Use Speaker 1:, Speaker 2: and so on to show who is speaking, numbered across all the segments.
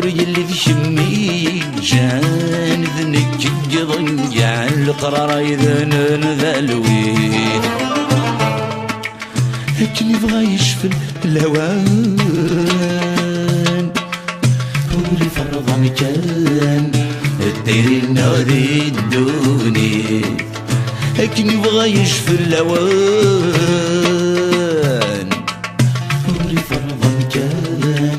Speaker 1: يلي ذي شمي جان ذنك ضنجع القرار يذن ذالوي هكني يبغى يشفل الهوان ولي فرض مكان الدير النادي الدوني هكني يبغى يشفل الهوان ولي فرض مكان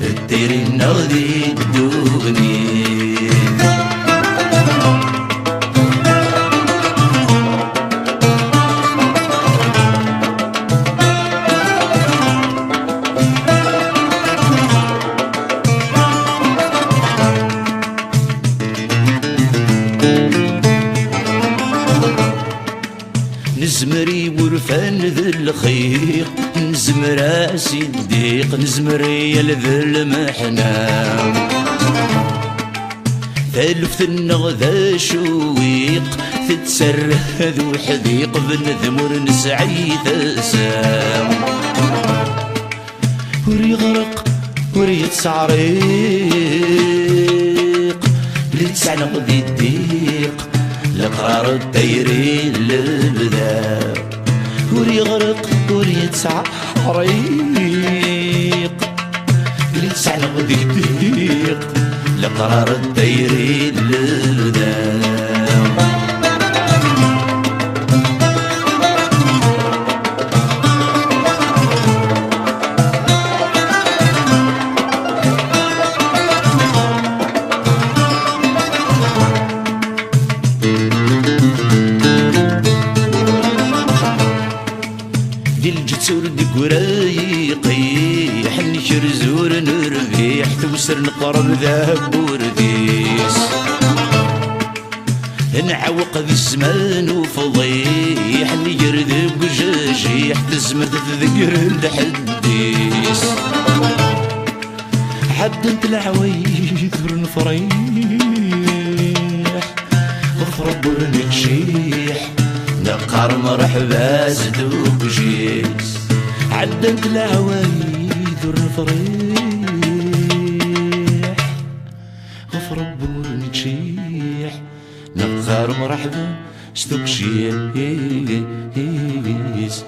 Speaker 1: الدير النادي الدوني نزمري ورفان ذي الخيق نزمر اسي الضيق نزمري ذي المحنة ثالث النغذا شويق تتسره ذو حذيق بنذمر نسعي ثسام وري غرق وري تسعريق لتسعنا غدي الضيق لقرار الدايرين للبدا وري غرق وري تسعريق لتسعنا غدي الضيق لقرار الدايرين للبدا الجتور دقرايقي حنشر زور نربيح توسر نقرب ذهب ورديس نعوق ذي الزمان وفضيح نجرد بجاجيح تزمد تذكر الحديس حدنت العوايد ورنفريح غفرب ورنكشيح نقار مرحبا زدوك جيس عدنت العوايد ورنفريح غفرب ورنكشيح نقار مرحبا زدوك جيس